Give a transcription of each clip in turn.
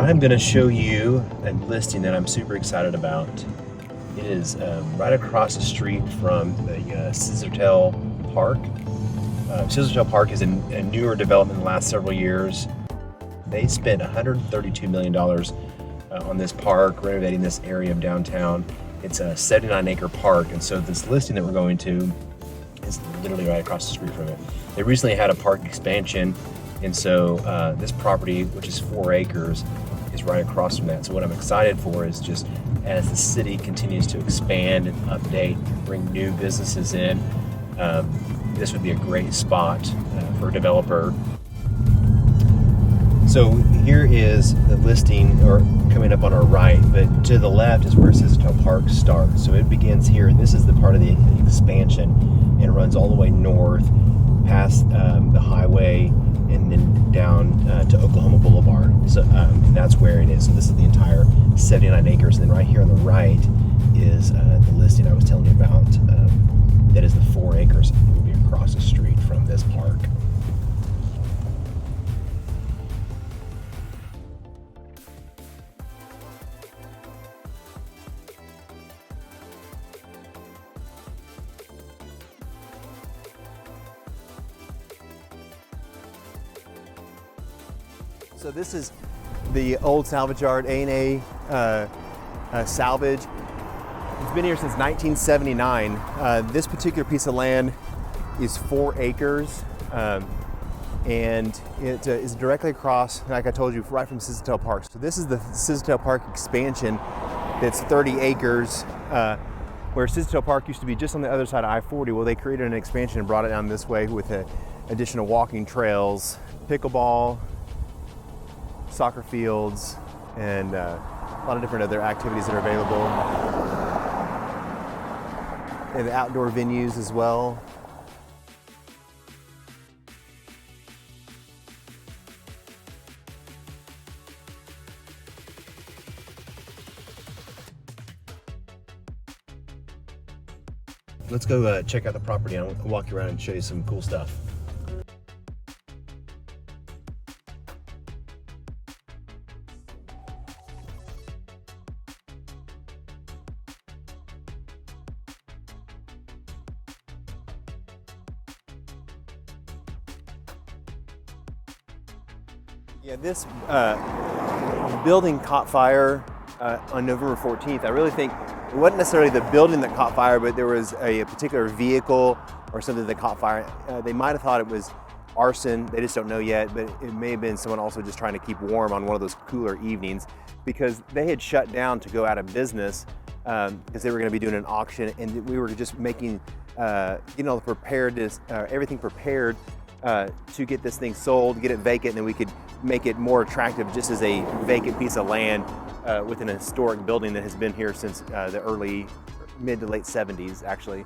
I'm going to show you a listing that I'm super excited about. It is right across the street from the Scissortail Park. Scissortail Park is a newer development in the last several years. They spent $132 million on this park, renovating this area of downtown. It's a 79-acre park, and so this listing that we're going to is literally right across the street from it. They recently had a park expansion, and so this property, which is 4 acres, is right across from that. So what I'm excited for is just as the city continues to expand and update, bring new businesses in, this would be a great spot for a developer. So here is the listing, or coming up on our right, but to the left is where Scissortail Park starts. So it begins here, and this is the part of the expansion, and runs all the way north past the highway and then down to Oklahoma Boulevard. So and that's where it is. So this is the entire 79 acres. And then right here on the right is the listing I was telling you about. That is the 4 acres. It will be across the street from this park. So this is the old salvage yard, A&A salvage. It's been here since 1979. This particular piece of land is 4 acres, and it is directly across, like I told you, right from Scissortail Park. So this is the Scissortail Park expansion that's 30 acres, where Scissortail Park used to be just on the other side of I-40. Well, they created an expansion and brought it down this way with additional walking trails, pickleball, soccer fields, and a lot of different other activities that are available. And outdoor venues as well. Let's go check out the property. I'll walk you around and show you some cool stuff. Yeah, this building caught fire on November 14th. I really think it wasn't necessarily the building that caught fire, but there was a particular vehicle or something that caught fire. They might have thought it was arson. They just don't know yet, but it may have been someone also just trying to keep warm on one of those cooler evenings, because they had shut down to go out of business because they were going to be doing an auction, and we were just making, everything prepared to get this thing sold, get it vacant, and then we could make it more attractive just as a vacant piece of land with an historic building that has been here since the early, mid to late 70s, actually.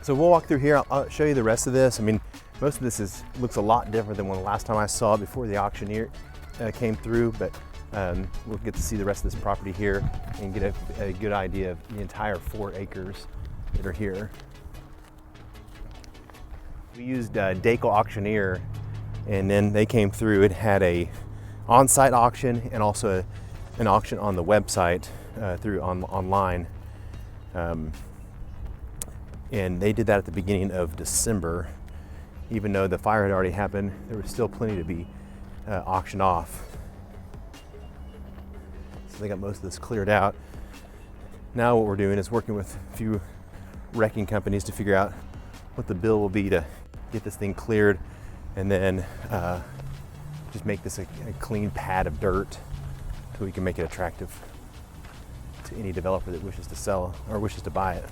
So we'll walk through here. I'll show you the rest of this. I mean, most of this looks a lot different than when the last time I saw it before the auctioneer came through, but we'll get to see the rest of this property here and get a good idea of the entire 4 acres that are here. We used Dakel Auctioneer, and then they came through. It had a on-site auction and also an auction on the website through online. And they did that at the beginning of December. Even though the fire had already happened, there was still plenty to be auctioned off. So they got most of this cleared out. Now what we're doing is working with a few wrecking companies to figure out what the bill will be to get this thing cleared, and then just make this a clean pad of dirt so we can make it attractive to any developer that wishes to sell or wishes to buy it.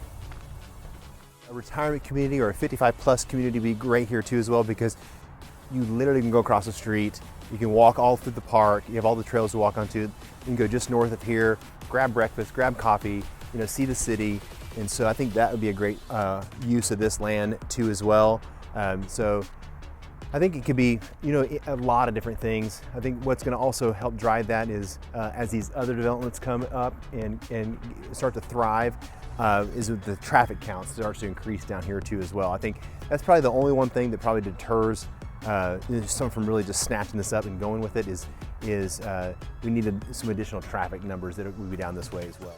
A retirement community or a 55+ community would be great here too as well, because you literally can go across the street, you can walk all through the park, you have all the trails to walk onto, you can go just north of here, grab breakfast, grab coffee, see the city. And so I think that would be a great use of this land too as well. So I think it could be, a lot of different things. I think what's going to also help drive that is as these other developments come up and start to thrive, is the traffic count starts to increase down here too as well. I think that's probably the only one thing that probably deters some from really just snatching this up and going with it is we needed some additional traffic numbers that would be down this way as well.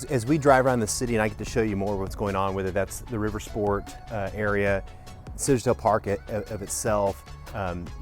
As we drive around the city and I get to show you more of what's going on, whether that's the River Sport area, Scissortail Park of itself,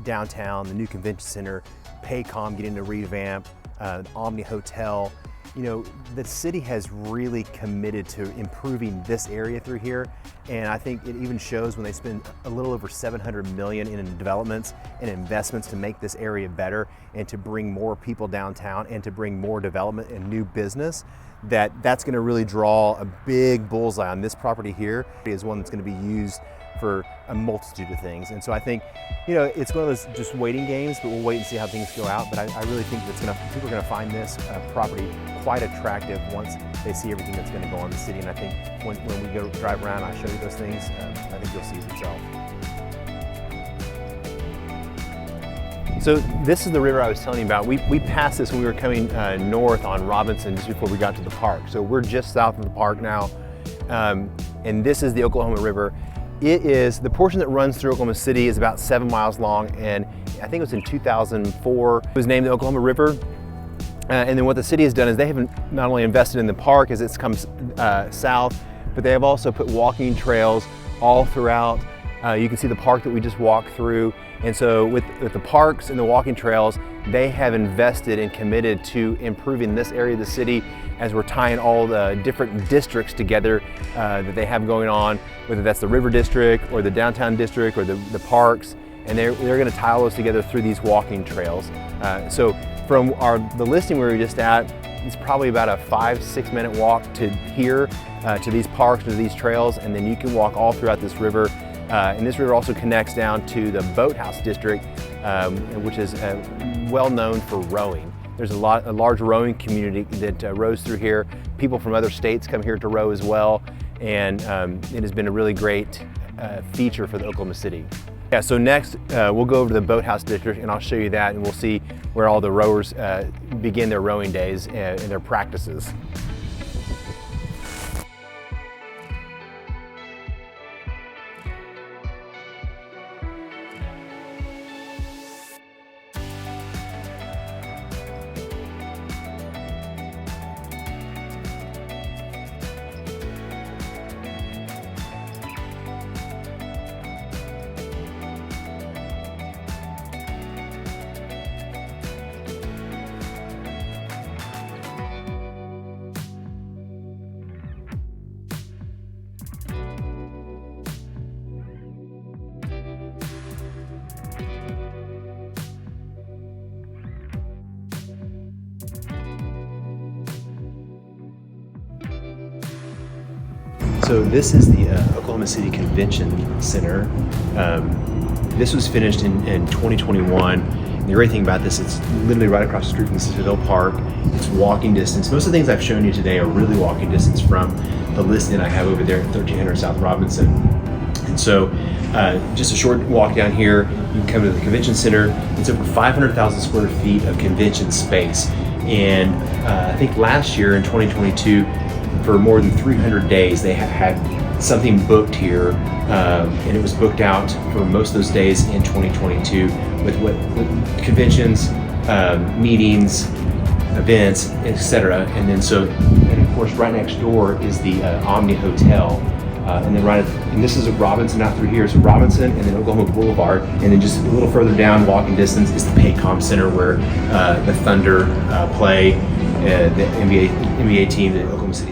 downtown, the new convention center, Paycom getting to revamp, the Omni Hotel. You know, the city has really committed to improving this area through here, and I think it even shows when they spend a little over $700 million in developments and investments to make this area better and to bring more people downtown and to bring more development and new business. That's going to really draw a big bullseye on this property here. It is one that's going to be used for a multitude of things. And so I think, you know, it's one of those just waiting games, but we'll wait and see how things go out. But I really think people are going to find this property quite attractive once they see everything that's going to go on in the city. And I think when we go drive around and I show you those things, I think you'll see it yourself. So this is the river I was telling you about. We passed this when we were coming north on Robinson just before we got to the park. So we're just south of the park now. And this is the Oklahoma River. It is, the portion that runs through Oklahoma City is about 7 miles long, and I think it was in 2004, it was named the Oklahoma River. And then what the city has done is they have not only invested in the park as it comes south, but they have also put walking trails all throughout. You can see the park that we just walked through. And so with the parks and the walking trails, they have invested and committed to improving this area of the city as we're tying all the different districts together that they have going on, whether that's the River District or the Downtown District or the parks, and they're going to tie all those together through these walking trails. So from the listing we were just at, it's probably about a 5-6 minute walk to here, to these parks, to these trails, and then you can walk all throughout this river. And this river also connects down to the Boathouse District, which is well known for rowing. There's a large rowing community that rows through here. People from other states come here to row as well, and it has been a really great feature for the Oklahoma City. Yeah, so next we'll go over to the Boathouse District and I'll show you that, and we'll see where all the rowers begin their rowing days and their practices. So this is the Oklahoma City Convention Center. This was finished in 2021. And the great thing about this, it's literally right across the street from the Scissortail Park. It's walking distance. Most of the things I've shown you today are really walking distance from the listing I have over there at 1300 South Robinson. And so just a short walk down here, you can come to the convention center. It's over 500,000 square feet of convention space. And I think last year in 2022, for more than 300 days, they had something booked here, and it was booked out for most of those days in 2022 with conventions, meetings, events, etc. And then and of course, right next door is the Omni Hotel, and then and this is Robinson out through here. So Robinson and then Oklahoma Boulevard, and then just a little further down, walking distance, is the Paycom Center where the Thunder play, the NBA team, the Oklahoma City